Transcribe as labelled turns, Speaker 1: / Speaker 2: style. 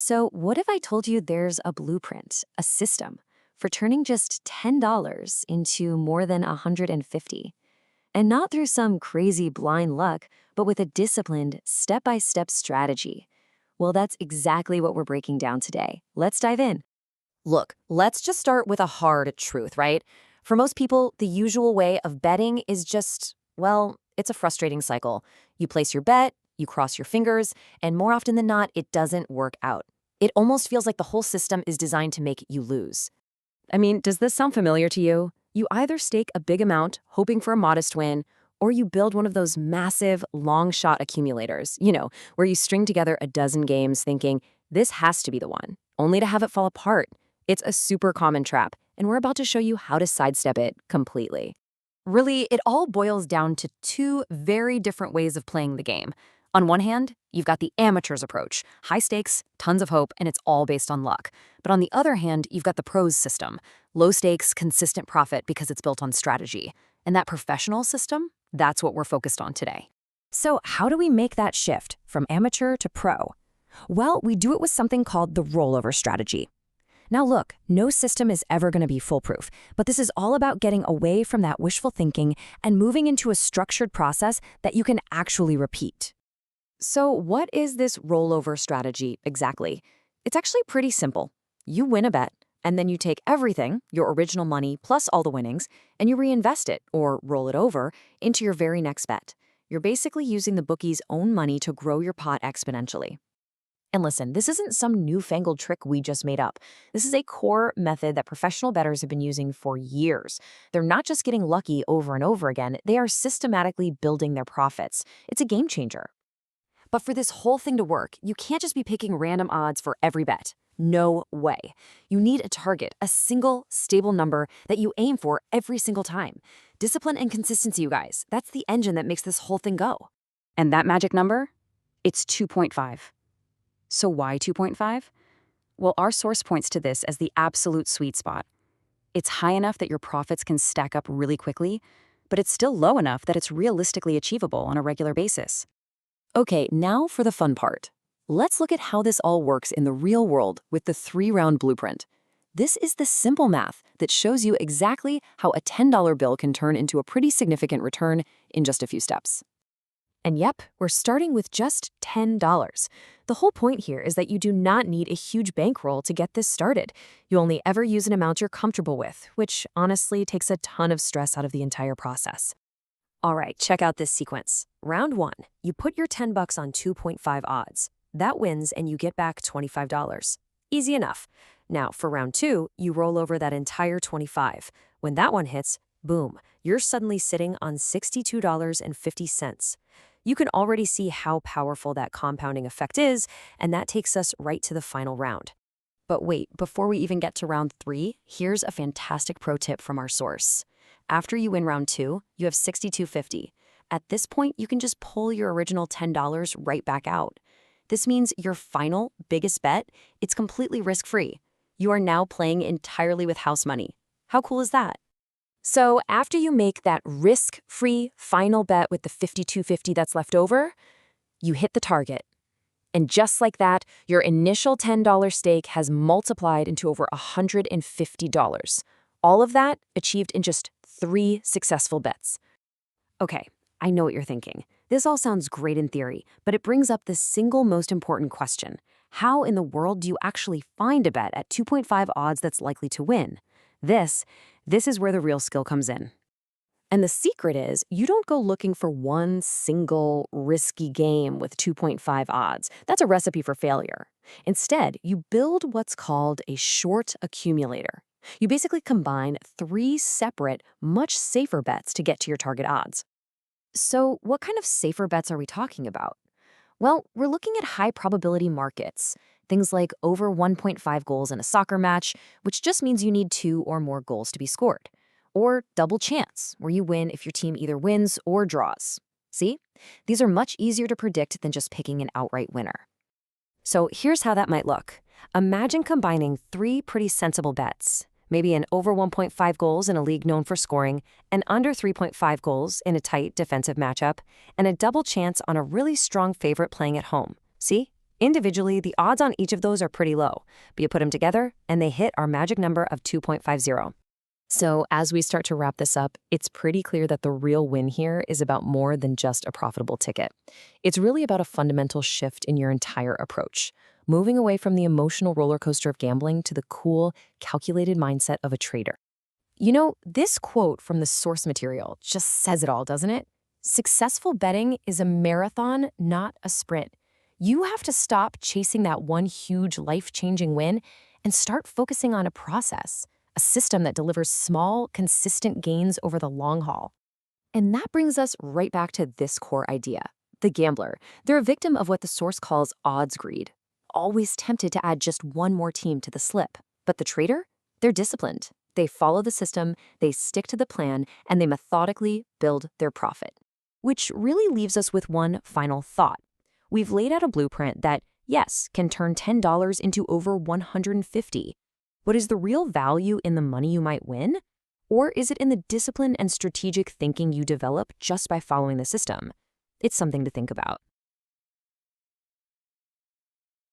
Speaker 1: So, what if I told you there's a blueprint, a system, for turning just $10 into more than 150? And not through some crazy blind luck, but with a disciplined, step by step strategy. Well, that's exactly what we're breaking down today. Let's dive in.
Speaker 2: Look, let's just start with a hard truth, right? For most people, the usual way of betting is just, well, it's a frustrating cycle. You place your bet, you cross your fingers, and more often than not, it doesn't work out. It almost feels like the whole system is designed to make you lose. I mean, does this sound familiar to you? You either stake a big amount, hoping for a modest win, or you build one of those massive, long-shot accumulators, where you string together a dozen games thinking, this has to be the one, only to have it fall apart. It's a super common trap, and we're about to show you how to sidestep it completely. Really, it all boils down to two very different ways of playing the game. On one hand, you've got the amateur's approach, high stakes, tons of hope, and it's all based on luck. But on the other hand, you've got the pros system, low stakes, consistent profit because it's built on strategy. And that professional system, that's what we're focused on today. So how do we make that shift from amateur to pro? Well, we do it with something called the rollover strategy. Now look, no system is ever going to be foolproof, but this is all about getting away from that wishful thinking and moving into a structured process that you can actually repeat. So what is this rollover strategy exactly? It's actually pretty simple. You win a bet, and then you take everything, your original money plus all the winnings, and you reinvest it, or roll it over, into your very next bet. You're basically using the bookie's own money to grow your pot exponentially. And listen, this isn't some newfangled trick we just made up. This is a core method that professional bettors have been using for years. They're not just getting lucky over and over again, they are systematically building their profits. It's a game changer. But for this whole thing to work, you can't just be picking random odds for every bet. No way. You need a target, a single, stable number that you aim for every single time. Discipline and consistency, you guys. That's the engine that makes this whole thing go. And that magic number? It's 2.5. So why 2.5? Well, our source points to this as the absolute sweet spot. It's high enough that your profits can stack up really quickly, but it's still low enough that it's realistically achievable on a regular basis. Okay, now for the fun part. Let's look at how this all works in the real world with the 3-round blueprint. This is the simple math that shows you exactly how a $10 bill can turn into a pretty significant return in just a few steps. And yep, we're starting with just $10. The whole point here is that you do not need a huge bankroll to get this started. You only ever use an amount you're comfortable with, which honestly takes a ton of stress out of the entire process. All right, check out this sequence. Round 1, you put your $10 on 2.5 odds. That wins and you get back $25. Easy enough. Now, for round 2, you roll over that entire 25. When that one hits, boom, you're suddenly sitting on $62.50. You can already see how powerful that compounding effect is, and that takes us right to the final round. But wait, before we even get to round 3, here's a fantastic pro tip from our source. After you win round 2, you have $62.50. At this point, you can just pull your original $10 right back out. This means your final, biggest bet, it's completely risk-free. You are now playing entirely with house money. How cool is that? So after you make that risk-free final bet with the $52.50 that's left over, you hit the target. And just like that, your initial $10 stake has multiplied into over $150. All of that achieved in just 3 successful bets. Okay, I know what you're thinking. This all sounds great in theory, but it brings up the single most important question. How in the world do you actually find a bet at 2.5 odds that's likely to win? This is where the real skill comes in. And the secret is, you don't go looking for one single risky game with 2.5 odds. That's a recipe for failure. Instead, you build what's called a short accumulator. You basically combine 3 separate, much safer bets to get to your target odds. So what kind of safer bets are we talking about? Well, we're looking at high probability markets, things like over 1.5 goals in a soccer match, which just means you need 2 or more goals to be scored. Or double chance, where you win if your team either wins or draws. See? These are much easier to predict than just picking an outright winner. So here's how that might look. Imagine combining 3 pretty sensible bets. Maybe an over 1.5 goals in a league known for scoring, an under 3.5 goals in a tight defensive matchup, and a double chance on a really strong favorite playing at home. See? Individually, the odds on each of those are pretty low, but you put them together and they hit our magic number of 2.50. So as we start to wrap this up, it's pretty clear that the real win here is about more than just a profitable ticket. It's really about a fundamental shift in your entire approach, moving away from the emotional roller coaster of gambling to the cool, calculated mindset of a trader. You know, this quote from the source material just says it all, doesn't it? Successful betting is a marathon, not a sprint. You have to stop chasing that one huge life-changing win and start focusing on a process, a system that delivers small, consistent gains over the long haul. And that brings us right back to this core idea. The gambler, they're a victim of what the source calls odds greed, always tempted to add just one more team to the slip. But the trader, they're disciplined. They follow the system, they stick to the plan, and they methodically build their profit. Which really leaves us with one final thought. We've laid out a blueprint that, yes, can turn $10 into over 150. But is the real value in the money you might win? Or is it in the discipline and strategic thinking you develop just by following the system? It's something to think about.